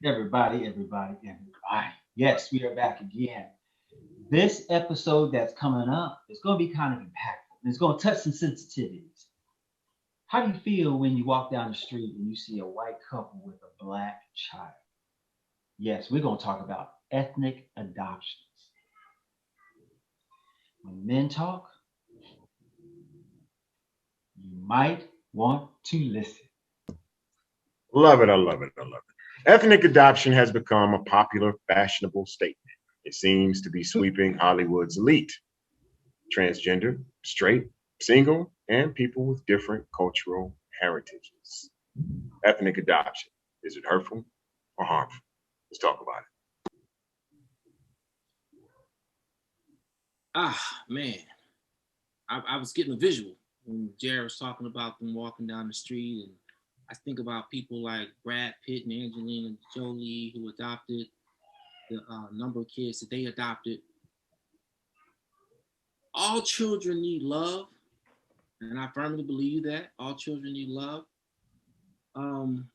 Everybody. Yes, we are back again. This episode that's coming up is going to be kind of impactful. It's going to touch some sensitivities. How do you feel when you walk down the street and you see a white couple with a black child? Yes, we're going to talk about ethnic adoptions. When men talk, you might want to listen. Love it. I love it. I love it. Ethnic adoption has become a popular, fashionable statement. It seems to be sweeping Hollywood's elite, transgender, straight, single, and people with different cultural heritages. Ethnic adoption. Is it hurtful or harmful? Let's talk about it. Man, I was getting a visual when Jared was talking about them walking down the street, and I think about people like Brad Pitt and Angelina Jolie who adopted the number of kids that they adopted. All children need love, and I firmly believe that all children need love. Um,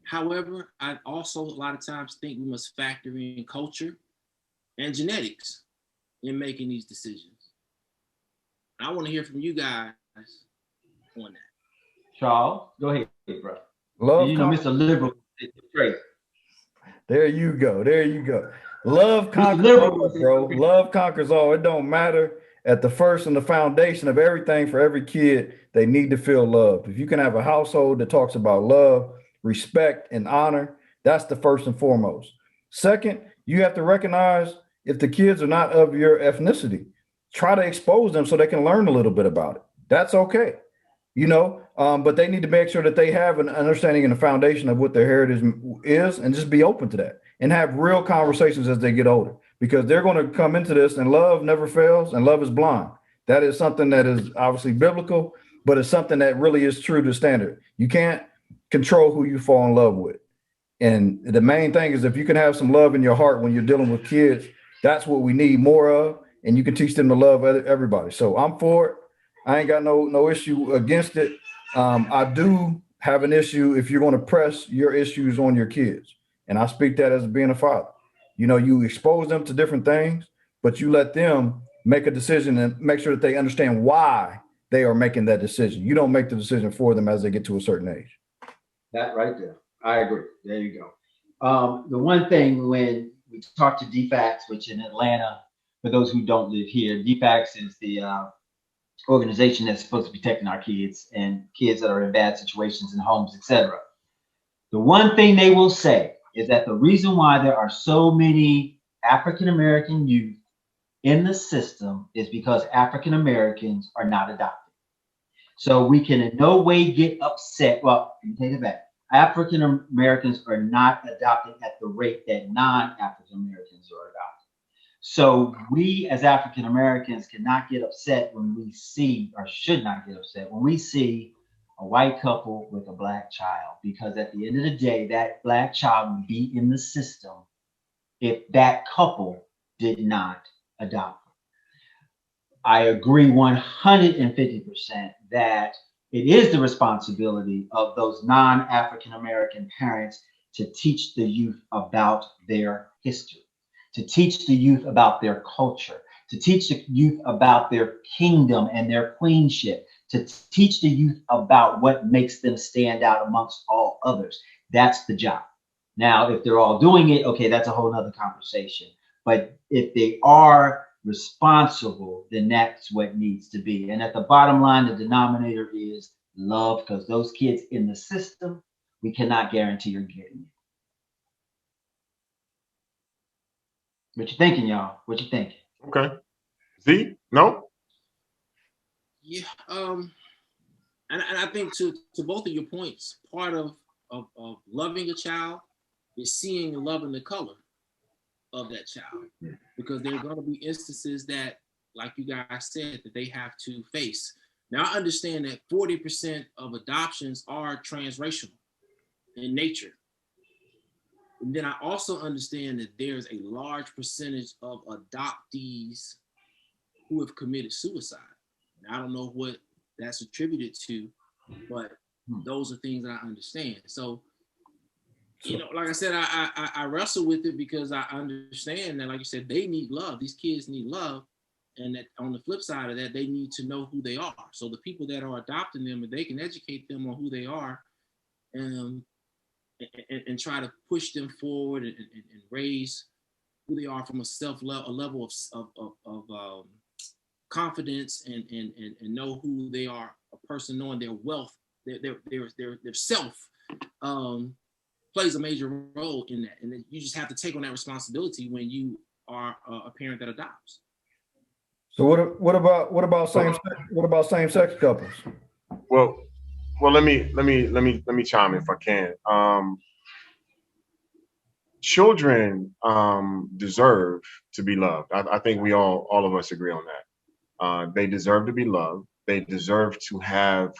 However, I also a lot of times think we must factor in culture and genetics in making these decisions. I want to hear from you guys on that. Charles, go ahead, bro. And Love Mr. Liberal is crazy. There you go. There you go. Love Mr. conquers Liberal all, bro. Love conquers all. It don't matter. At the first and the foundation of everything for every kid, they need to feel loved. If you can have a household that talks about love, respect, and honor, that's the first and foremost. Second, you have to recognize if the kids are not of your ethnicity, try to expose them so they can learn a little bit about it. That's okay. But they need to make sure that they have an understanding and a foundation of what their heritage is, and just be open to that and have real conversations as they get older, because they're going to come into this, and love never fails and love is blind. That is something that is obviously biblical, but it's something that really is true to standard. You can't control who you fall in love with. And the main thing is, if you can have some love in your heart when you're dealing with kids, that's what we need more of. And you can teach them to love everybody. So I'm for it. I ain't got no issue against it. I do have an issue if you're going to press your issues on your kids. And I speak that as being a father. You expose them to different things, but you let them make a decision and make sure that they understand why they are making that decision. You don't make the decision for them as they get to a certain age. That right there. I agree. There you go. The one thing when we talk to Dfats, which in Atlanta, for those who don't live here, Dfats is the organization that's supposed to be protecting our kids and kids that are in bad situations in homes, etc. The one thing they will say is that the reason why there are so many African American youth in the system is because African Americans are not adopted. So we can in no way get upset. Well, let me take it back. African Americans are not adopted at the rate that non-African Americans are adopted. So we as African Americans cannot get upset when we see, or should not get upset when we see a white couple with a black child, because at the end of the day, that black child would be in the system if that couple did not adopt. I agree 150% that it is the responsibility of those non-African American parents to teach the youth about their history, to teach the youth about their culture, to teach the youth about their kingdom and their queenship, to teach the youth about what makes them stand out amongst all others. That's the job. Now, if they're all doing it, okay, that's a whole nother conversation. But if they are responsible, then that's what needs to be. And at the bottom line, the denominator is love, because those kids in the system, we cannot guarantee you're getting it. What you thinking, y'all? What you thinking? Okay. Z? No? Yeah. And I think to both of your points, part of loving a child is seeing and loving the color of that child, because there are going to be instances that, like you guys said, that they have to face. Now, I understand that 40% of adoptions are transracial in nature. And then I also understand that there's a large percentage of adoptees who have committed suicide. Now, I don't know what that's attributed to, but those are things that I understand. So You know, like I said, I wrestle with it because I understand that, like you said, they need love. These kids need love. And that on the flip side of that, they need to know who they are. So the people that are adopting them, if they can educate them on who they are, and try to push them forward and raise who they are from a level of confidence and know who they are, a person knowing their wealth, their self, plays a major role in that. And you just have to take on that responsibility when you are a parent that adopts. So what about same sex couples? Well, let me chime in if I can. Children deserve to be loved. I think we all of us agree on that. They deserve to be loved. They deserve to have,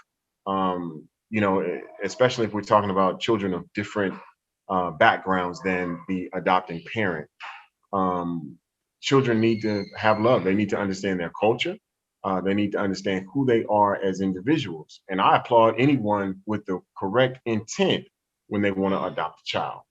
you know, especially if we're talking about children of different backgrounds than the adopting parent. Children need to have love. They need to understand their culture. They need to understand who they are as individuals. And I applaud anyone with the correct intent when they want to adopt a child.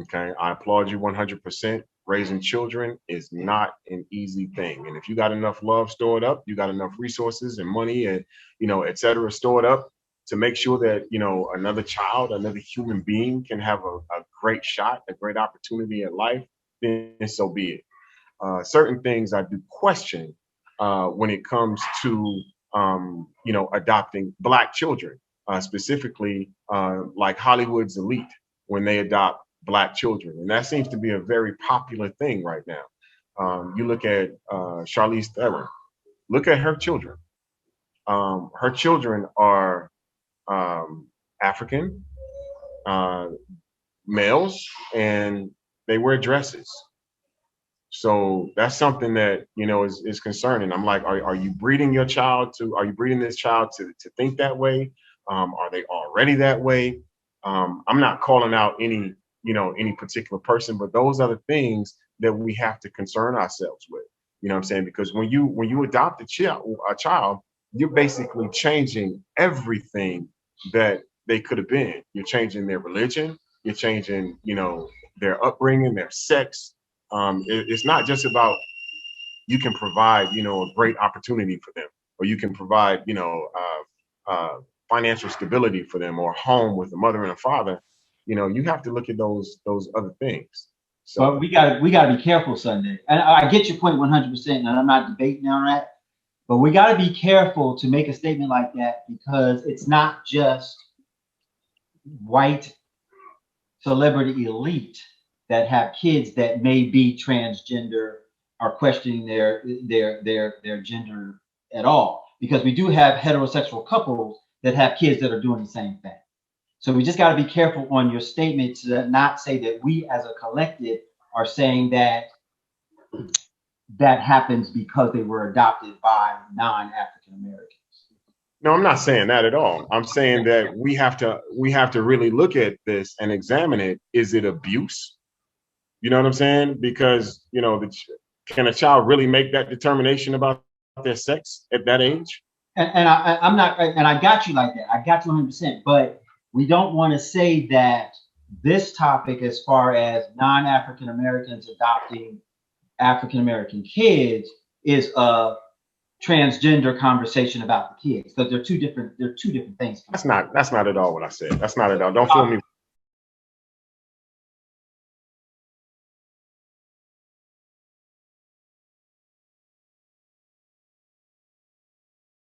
Okay, I applaud you 100%. Raising children is not an easy thing. And if you got enough love stored up, you got enough resources and money and, you know, et cetera, stored up to make sure that, you know, another child, another human being can have a great shot, a great opportunity at life, then so be it. Certain things I do question when it comes to, you know, adopting Black children, specifically like Hollywood's elite when they adopt Black children. And that seems to be a very popular thing right now. You look at Charlize Theron, look at her children. Her children are African males, and they wear dresses. So that's something that, you know, is concerning. I'm like, are you breeding this child to think that way? Are they already that way? I'm not calling out any particular person, but those are the things that we have to concern ourselves with. You know what I'm saying? Because when you adopt a child, you're basically changing everything that they could have been. You're changing their religion. You're changing, you know, their upbringing, their sex. It's not just about you can provide, you know, a great opportunity for them, or you can provide, you know, financial stability for them, or a home with a mother and a father. You know, you have to look at those other things. So but we gotta be careful, Sunday. And I get your point 100%, and I'm not debating on that. But we gotta be careful to make a statement like that, because it's not just white celebrity elite that have kids that may be transgender or questioning their gender at all. Because we do have heterosexual couples that have kids that are doing the same thing. So we just got to be careful on your statement to not say that we as a collective are saying that that happens because they were adopted by non-African Americans. no, I'm not saying that at all. I'm saying that we have to really look at this and examine it. Is it abuse? You know what I'm saying? Because, you know, can a child really make that determination about their sex at that age? And I'm not, and I got you like that. I got you 100%. But we don't want to say that this topic, as far as non-African Americans adopting African American kids, is a transgender conversation about the kids, because they're two different things. That's not at all what I said. That's not at all. Don't fool me with